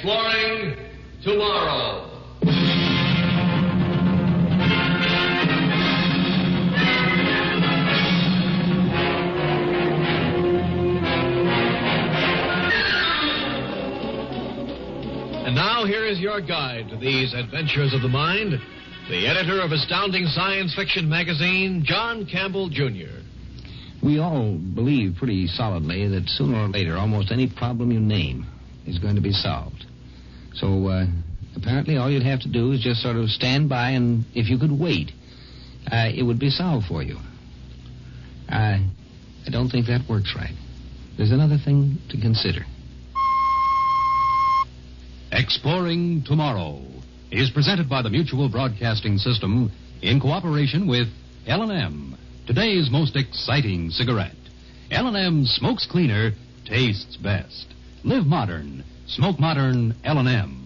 Exploring Tomorrow. And now here is your guide to these adventures of the mind, the editor of Astounding Science Fiction magazine, John Campbell, Jr. We all believe pretty solidly that sooner or later almost any problem you name is going to be solved. So apparently all you'd have to do is just sort of stand by, and if you could wait, it would be solved for you. I don't think that works right. There's another thing to consider. Exploring Tomorrow is presented by the Mutual Broadcasting System in cooperation with L&M, today's most exciting cigarette. L&M smokes cleaner, tastes best. Live modern. Smoke modern L&M.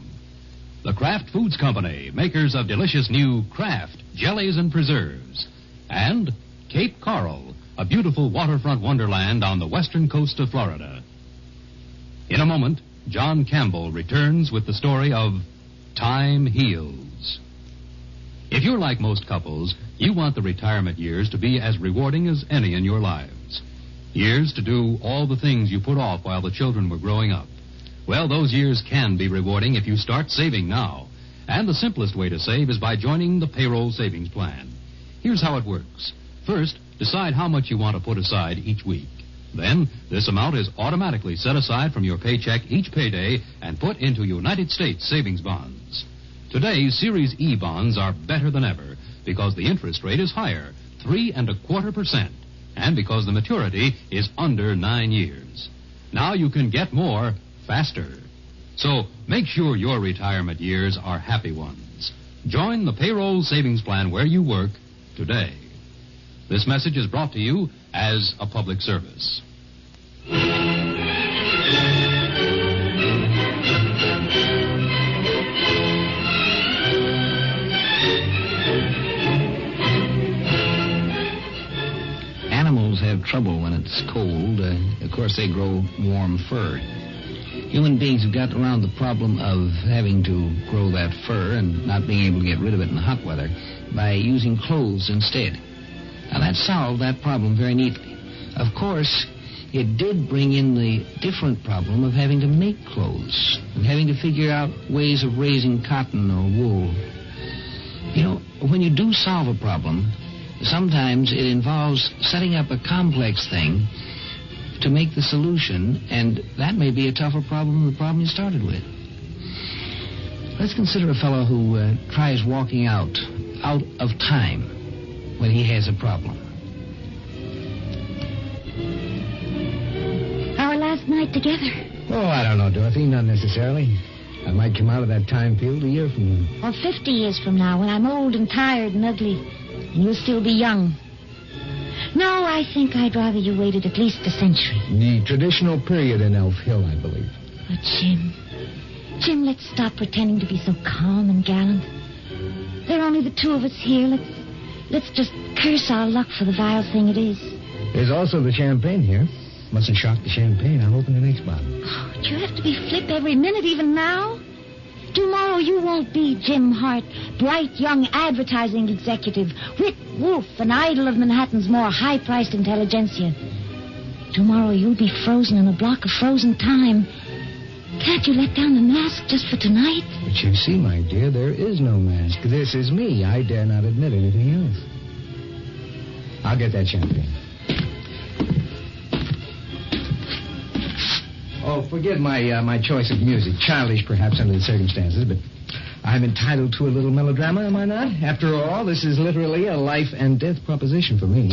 The Kraft Foods Company, makers of delicious new Kraft jellies and preserves. And Cape Coral, a beautiful waterfront wonderland on the western coast of Florida. In a moment, John Campbell returns with the story of Time Heals. If you're like most couples, you want the retirement years to be as rewarding as any in your lives. Years to do all the things you put off while the children were growing up. Well, those years can be rewarding if you start saving now. And the simplest way to save is by joining the payroll savings plan. Here's how it works. First, decide how much you want to put aside each week. Then, this amount is automatically set aside from your paycheck each payday and put into United States savings bonds. Today, Series E bonds are better than ever because the interest rate is higher, 3.25%, and because the maturity is under 9 years. Now you can get more faster. So make sure your retirement years are happy ones. Join the payroll savings plan where you work today. This message is brought to you as a public service. Animals have trouble when it's cold. Of course, they grow warm fur. Human beings have got around the problem of having to grow that fur and not being able to get rid of it in the hot weather by using clothes instead. Now, that solved that problem very neatly. Of course, it did bring in the different problem of having to make clothes and having to figure out ways of raising cotton or wool. You know, when you do solve a problem, sometimes it involves setting up a complex thing to make the solution, and that may be a tougher problem than the problem you started with. Let's consider a fellow who tries walking out of time when he has a problem. Our last night together. Oh, I don't know, Dorothy. Not necessarily. I might come out of that time field a year from now. Or 50 years from now, when I'm old and tired and ugly, and you'll still be young. No, I think I'd rather you waited at least a century. The traditional period in Elf Hill, I believe. But, Jim, let's stop pretending to be so calm and gallant. There are only the two of us here. Let's just curse our luck for the vile thing it is. There's also the champagne here. Mustn't shock the champagne. I'll open the next bottle. Oh, do you have to be flip every minute, even now? Tomorrow you won't be Jim Hart, bright young advertising executive, wit wolf, an idol of Manhattan's more high-priced intelligentsia. Tomorrow you'll be frozen in a block of frozen time. Can't you let down the mask just for tonight? But you see, my dear, there is no mask. This is me. I dare not admit anything else. I'll get that champagne. Oh, forgive my choice of music. Childish, perhaps, under the circumstances, but I'm entitled to a little melodrama, am I not? After all, this is literally a life and death proposition for me.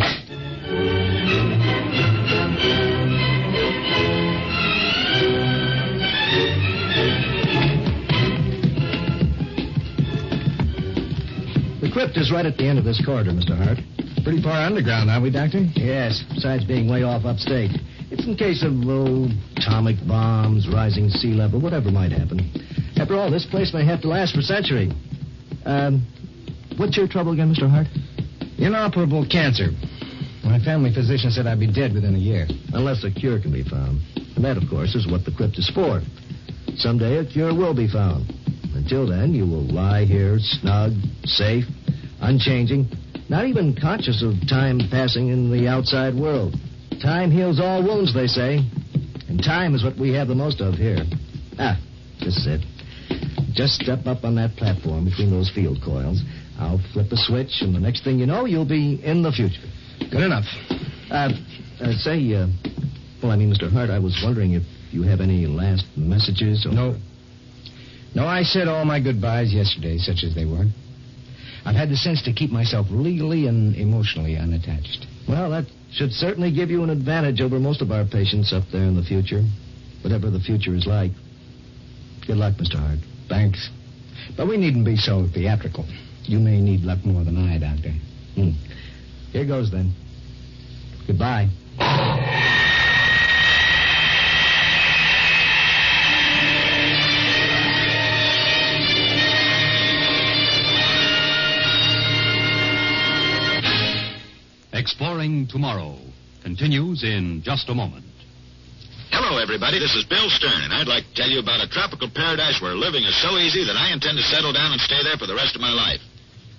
The crypt is right at the end of this corridor, Mr. Hart. Pretty far underground, aren't we, Doctor? Yes, besides being way off upstate. It's in case of, atomic bombs, rising sea level, whatever might happen. After all, this place may have to last for centuries. What's your trouble again, Mr. Hart? Inoperable cancer. My family physician said I'd be dead within a year. Unless a cure can be found. And that, of course, is what the crypt is for. Someday a cure will be found. Until then, you will lie here, snug, safe, unchanging, not even conscious of time passing in the outside world. Time heals all wounds, they say. And time is what we have the most of here. This is it. Just step up on that platform between those field coils. I'll flip a switch, and the next thing you know, you'll be in the future. Good enough. Mr. Hart, I was wondering if you have any last messages or... No, I said all my goodbyes yesterday, such as they were. I've had the sense to keep myself legally and emotionally unattached. Well, that should certainly give you an advantage over most of our patients up there in the future. Whatever the future is like. Good luck, Mr. Hart. Thanks. But we needn't be so theatrical. You may need luck more than I, Doctor. Here goes, then. Goodbye. Exploring Tomorrow continues in just a moment. Hello, everybody. This is Bill Stern, and I'd like to tell you about a tropical paradise where living is so easy that I intend to settle down and stay there for the rest of my life.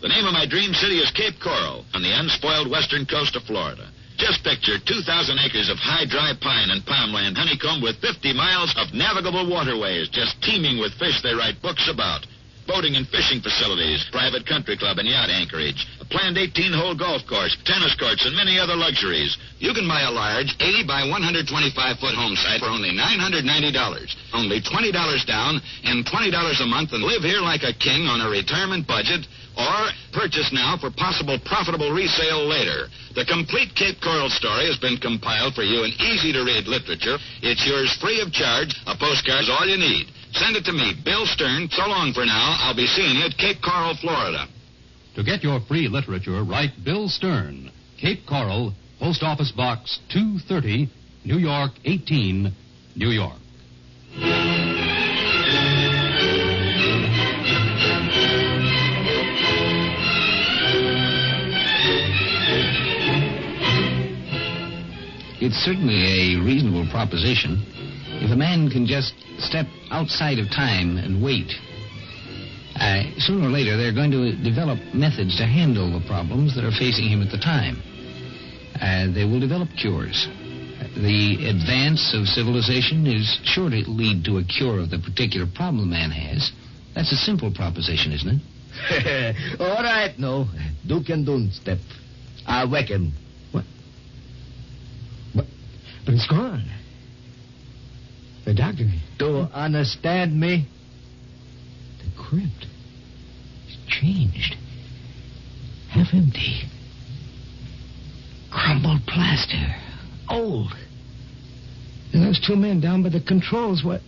The name of my dream city is Cape Coral on the unspoiled western coast of Florida. Just picture 2,000 acres of high, dry pine and palmland honeycombed with 50 miles of navigable waterways just teeming with fish they write books about. Boating and fishing facilities, private country club and yacht anchorage, a planned 18-hole golf course, tennis courts, and many other luxuries. You can buy a large 80 by 125-foot home site for only $990. Only $20 down and $20 a month and live here like a king on a retirement budget, or purchase now for possible profitable resale later. The complete Cape Coral story has been compiled for you in easy-to-read literature. It's yours free of charge. A postcard's all you need. Send it to me, Bill Stern. So long for now. I'll be seeing you at Cape Coral, Florida. To get your free literature, write Bill Stern, Cape Coral, Post Office Box 230, New York 18, New York. It's certainly a reasonable proposition. If a man can just step outside of time and wait, sooner or later they're going to develop methods to handle the problems that are facing him at the time. They will develop cures. The advance of civilization is sure to lead to a cure of the particular problem man has. That's a simple proposition, isn't it? All right, no. Do can do step. I reckon. What? But it's gone. The doctor... Do understand me? The crypt is changed. Half empty. Crumbled plaster. Old. And those two men down by the controls, why,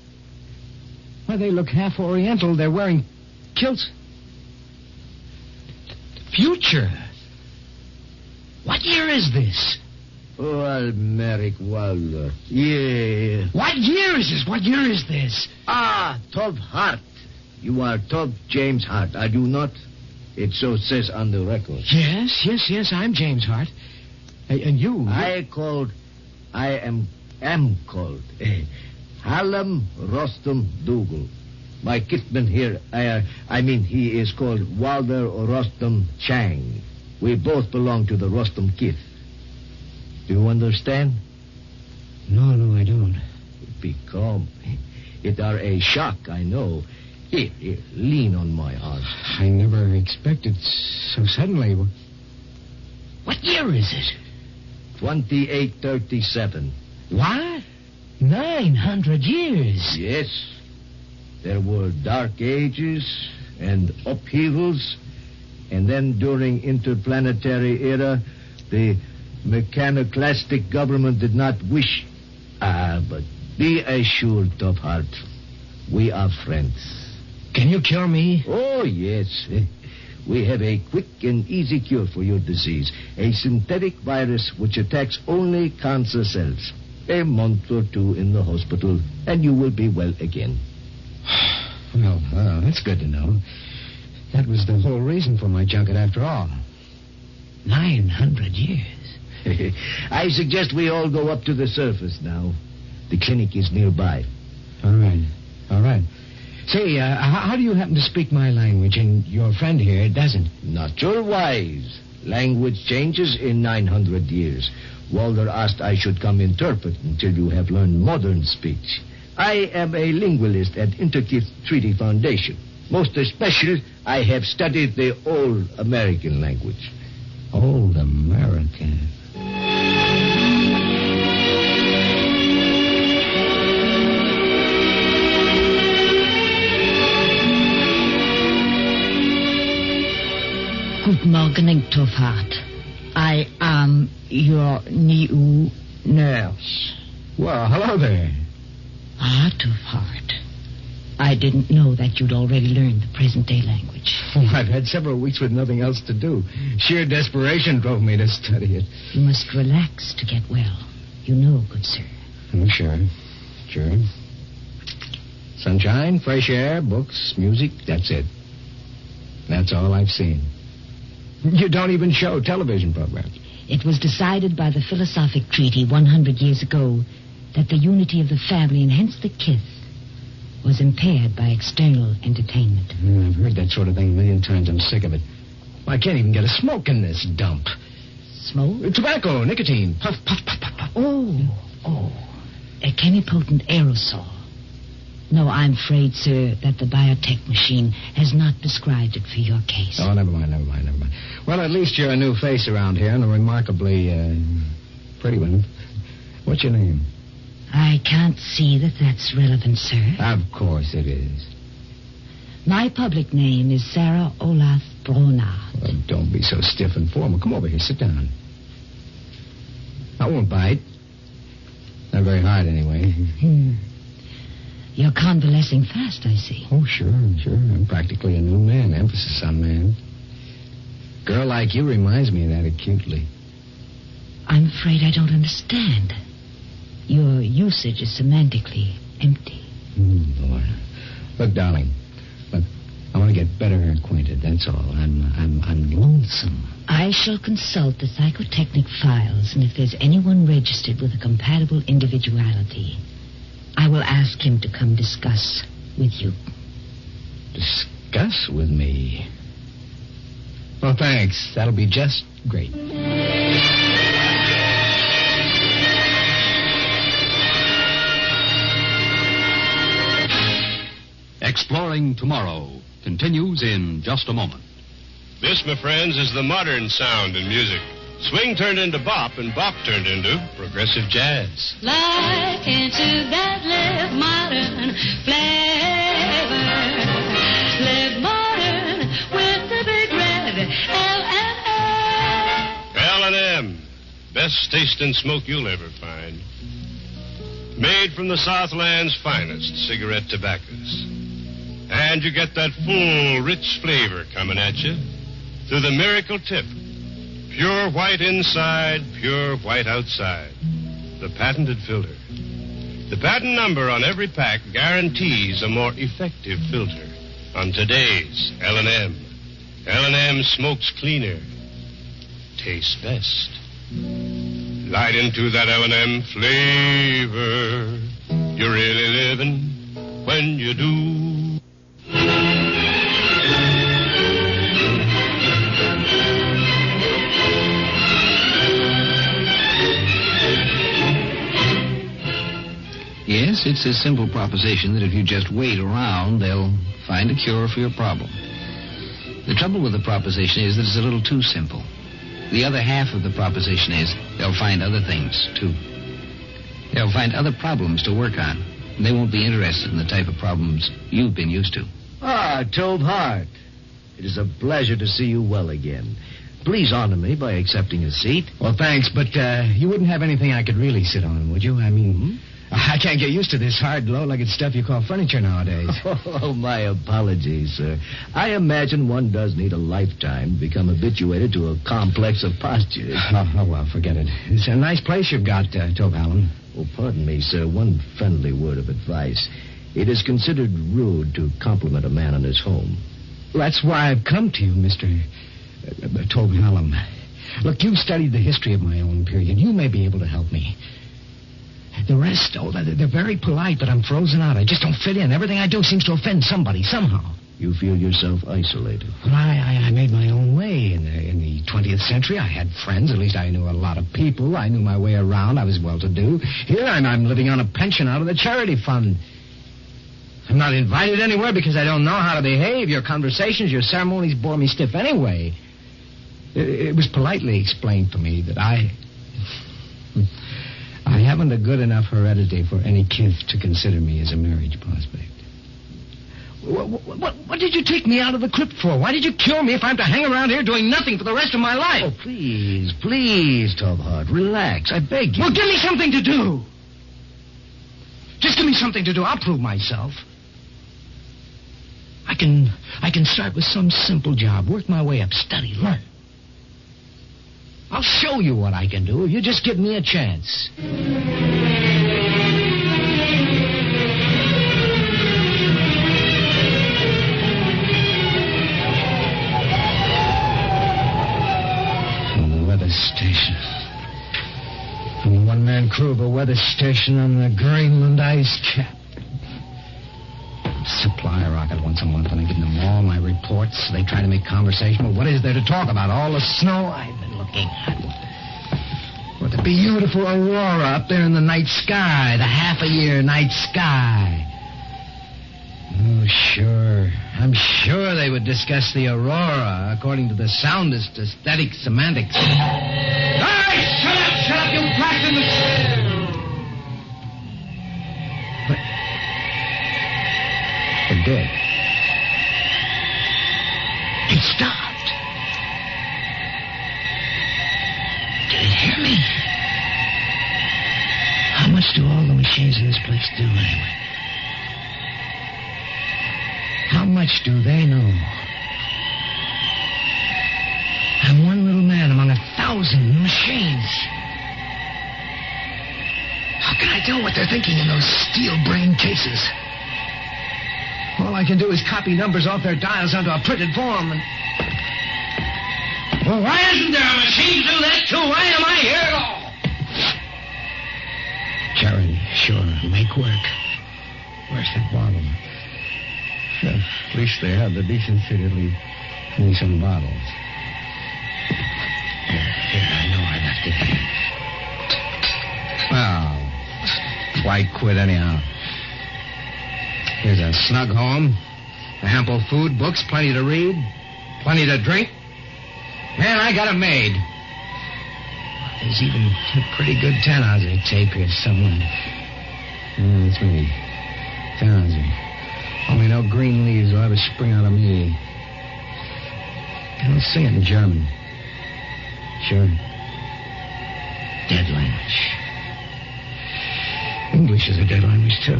they look half Oriental. They're wearing kilts. The future. What year is this? Oh, Almeric Wilder. Yeah. What year is this? What year is this? Todd Hart. You are Todd James Hart, are you not? It so says on the record. Yes, I'm James Hart. And you? I am called Hallam Rostam Dougal. My kitman here, he is called Wilder Rostam Chang. We both belong to the Rostam kith. Do you understand? No, I don't. Be calm. It are a shock, I know. Here, lean on my arm. I never expected so suddenly. What year is it? 2837. What? 900 years. Yes. There were dark ages and upheavals, and then during interplanetary era, the mechaniclastic government did not wish. But be assured, Top Heart, we are friends. Can you cure me? Oh, yes. We have a quick and easy cure for your disease. A synthetic virus which attacks only cancer cells. A month or two in the hospital, and you will be well again. Well, that's good to know. That was the whole reason for my junket after all. 900 years. I suggest we all go up to the surface now. The clinic is nearby. All right. All right. Say, how do you happen to speak my language, and your friend here doesn't? Naturwise. Language changes in 900 years. Walter asked I should come interpret until you have learned modern speech. I am a linguist at Treaty Foundation. Most especially, I have studied the Old American language. Old American. Good morning, Tofart. I am your new nurse. Well, hello there. Ah, Tofart. I didn't know that you'd already learned the present-day language. Oh, I've had several weeks with nothing else to do. Sheer desperation drove me to study it. You must relax to get well. You know, good sir. Oh, sure. Sunshine, fresh air, books, music, that's it. That's all I've seen. You don't even show television programs. It was decided by the philosophic treaty 100 years ago that the unity of the family and hence the kith was impaired by external entertainment. I've heard that sort of thing a million times. I'm sick of it. I can't even get a smoke in this dump. Smoke? Tobacco, nicotine. Puff, puff, puff, puff, puff. Oh. A chemipotent aerosol. No, I'm afraid, sir, that the biotech machine has not prescribed it for your case. Oh, never mind. Well, at least you're a new face around here and a remarkably pretty one. What's your name? I can't see that that's relevant, sir. Of course it is. My public name is Sarah Olaf Brona. Well, don't be so stiff and formal. Come over here. Sit down. I won't bite. Not very hard, anyway. You're convalescing fast, I see. Oh, sure. I'm practically a new man. Emphasis on man. Girl like you reminds me of that acutely. I'm afraid I don't understand. Your usage is semantically empty. Lord. Look, darling. Look, I want to get better acquainted, that's all. I'm lonesome. I shall consult the psychotechnic files, and if there's anyone registered with a compatible individuality, I will ask him to come discuss with you. Discuss with me? Well, thanks. That'll be just great. Exploring Tomorrow continues in just a moment. This, my friends, is the modern sound in music. Swing turned into bop, and bop turned into progressive jazz. Like into that live modern flavor. Live modern with the big red L&M. L&M, best tasting smoke you'll ever find. Made from the Southland's finest cigarette tobaccos. And you get that full, rich flavor coming at you through the miracle tip. Pure white inside, pure white outside. The patented filter. The patent number on every pack guarantees a more effective filter on today's L&M. L&M smokes cleaner, tastes best. Light into that L&M flavor. You're really living when you do. Yes, it's a simple proposition that if you just wait around, they'll find a cure for your problem. The trouble with the proposition is that it's a little too simple. The other half of the proposition is they'll find other things, too. They'll find other problems to work on. And they won't be interested in the type of problems you've been used to. Ah, Tobe Hart. It is a pleasure to see you well again. Please honor me by accepting a seat. Well, thanks, but you wouldn't have anything I could really sit on, would you? I mean, I can't get used to this hard, low-legged stuff you call furniture nowadays. Oh, my apologies, sir. I imagine one does need a lifetime to become habituated to a complex of postures. Oh, well, forget it. It's a nice place you've got, Tobe Allen. Oh, pardon me, sir. One friendly word of advice. It is considered rude to compliment a man in his home. Well, that's why I've come to you, Mr. Tobe Allen. Look, you've studied the history of my own period. You may be able to help me. The rest, they're very polite, but I'm frozen out. I just don't fit in. Everything I do seems to offend somebody, somehow. You feel yourself isolated. Well, I made my own way. In the 20th century, I had friends. At least I knew a lot of people. I knew my way around. I was well-to-do. Here, I'm living on a pension out of the charity fund. I'm not invited anywhere because I don't know how to behave. Your conversations, your ceremonies bore me stiff anyway. It was politely explained to me that I haven't a good enough heredity for any kith to consider me as a marriage prospect. What did you take me out of the crypt for? Why did you cure me if I'm to hang around here doing nothing for the rest of my life? Oh, please, Tubhart, relax. I beg you. Well, give me something to do. Just give me something to do. I'll prove myself. I can start with some simple job, work my way up, study, learn. I'll show you what I can do if you just give me a chance. From the weather station. From the one-man crew of a weather station on the Greenland ice cap. Supply rocket once a month, and I give them all my reports. They try to make conversation. Well, what is there to talk about? All the snow I've been looking at. What the beautiful aurora up there in the night sky, the half-a-year night sky. Oh, sure. I'm sure they would discuss the aurora according to the soundest aesthetic semantics. All right, shut up, you blasted machine! They're dead. It stopped. Did it hear me? How much do all the machines in this place do, anyway? How much do they know? I'm one little man among 1,000 machines. How can I tell what they're thinking in those steel-brained cases? All I can do is copy numbers off their dials onto a printed form. Well, why isn't there a machine to do that, too? Why am I here at all? Charity, sure, make work. Where's the bottle? At least they had the decency to leave me some bottles. Here, I know I left it. Well, why quit anyhow? Here's a snug home, ample food, books, plenty to read, plenty to drink. Man, I got a maid. There's even a pretty good 10-ounce tape here somewhere. That's me. 10-ounce. Only no green leaves will ever spring out of me. I'll sing it in German. Sure. Dead language. English is a dead language, too.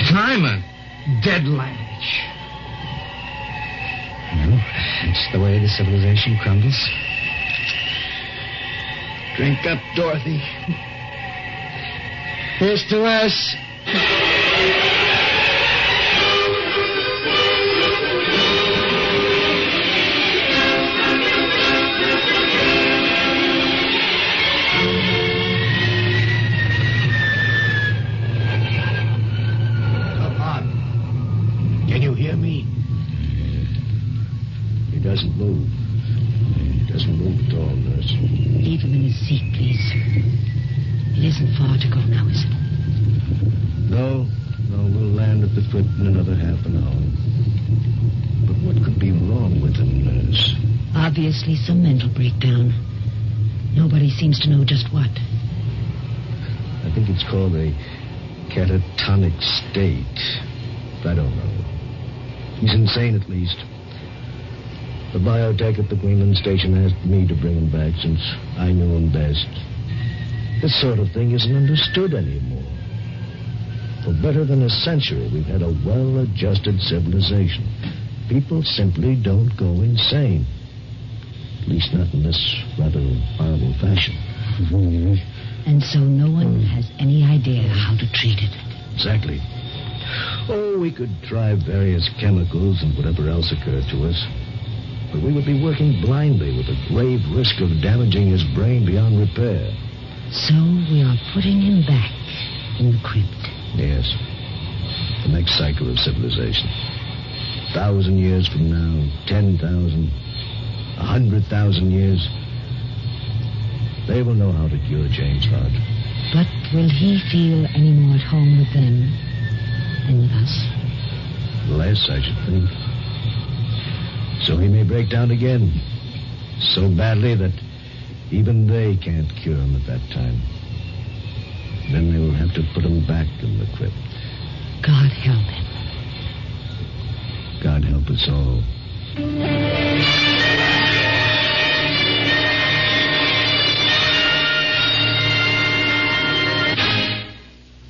I'm a dead language. Well, that's the way the civilization crumbles. Drink up, Dorothy. Here's to us. Doesn't move. He doesn't move at all, nurse. Leave him in his seat, please. It isn't far to go now, is it? No, we'll land at the foot in another half an hour. But what could be wrong with him, nurse? Obviously some mental breakdown. Nobody seems to know just what. I think it's called a catatonic state. I don't know. He's insane, at least. The biotech at the Greenland station asked me to bring him back since I knew him best. This sort of thing isn't understood anymore. For better than a century, we've had a well-adjusted civilization. People simply don't go insane. At least not in this rather horrible fashion. And so no one has any idea how to treat it. Exactly. Oh, we could try various chemicals and whatever else occurred to us. But we would be working blindly with a grave risk of damaging his brain beyond repair. So we are putting him back in the crypt. Yes. The next cycle of civilization. 1,000 years from now, 10,000, 100,000 years. They will know how to cure James Hart. But will he feel any more at home with them than with us? Less, I should think. So he may break down again. So badly that even they can't cure him at that time. Then they will have to put him back in the crypt. God help him. God help us all.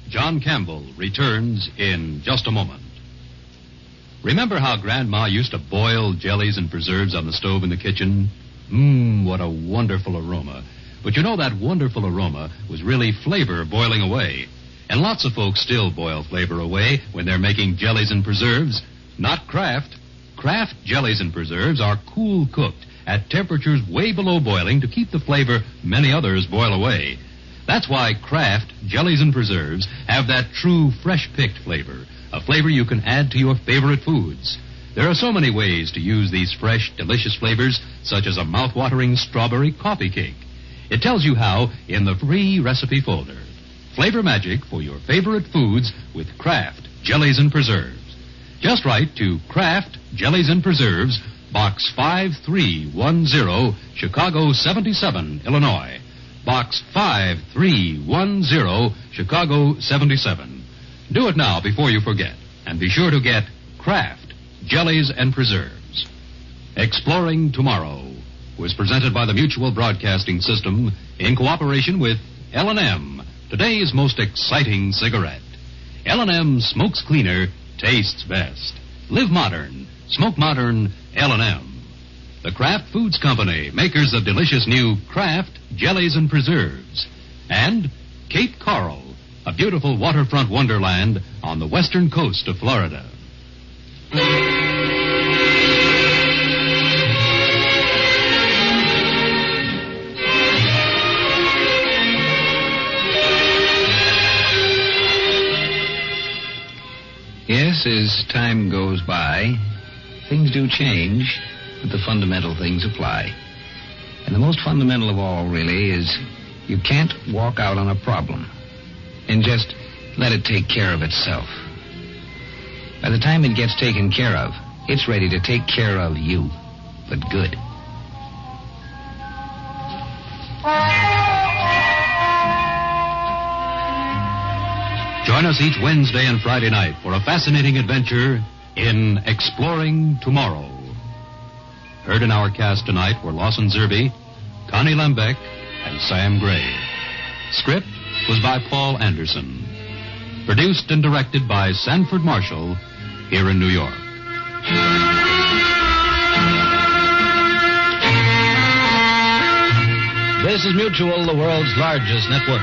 John Campbell returns in just a moment. Remember how Grandma used to boil jellies and preserves on the stove in the kitchen? What a wonderful aroma. But you know that wonderful aroma was really flavor boiling away. And lots of folks still boil flavor away when they're making jellies and preserves. Not Kraft. Kraft jellies and preserves are cool cooked at temperatures way below boiling to keep the flavor many others boil away. That's why Kraft jellies and preserves have that true fresh-picked flavor, a flavor you can add to your favorite foods. There are so many ways to use these fresh, delicious flavors, such as a mouth-watering strawberry coffee cake. It tells you how in the free recipe folder. Flavor magic for your favorite foods with Kraft jellies and preserves. Just write to Kraft Jellies and Preserves, Box 5310, Chicago 77, Illinois. Box 5310, Chicago 77. Do it now before you forget. And be sure to get Kraft Jellies and Preserves. Exploring Tomorrow was presented by the Mutual Broadcasting System in cooperation with L&M, today's most exciting cigarette. L&M smokes cleaner, tastes best. Live modern. Smoke modern. L&M. The Kraft Foods Company, makers of delicious new Kraft Jellies and Preserves. And Cape Coral, a beautiful waterfront wonderland on the western coast of Florida. Yes, as time goes by, things do change, but the fundamental things apply. And the most fundamental of all, really, is you can't walk out on a problem and just let it take care of itself. By the time it gets taken care of, it's ready to take care of you, but good. Join us each Wednesday and Friday night for a fascinating adventure in Exploring Tomorrow. Heard in our cast tonight were Lawson Zerbe, Connie Lembeck, and Sam Gray. Script was by Paul Anderson. Produced and directed by Sanford Marshall here in New York. This is Mutual, the world's largest network.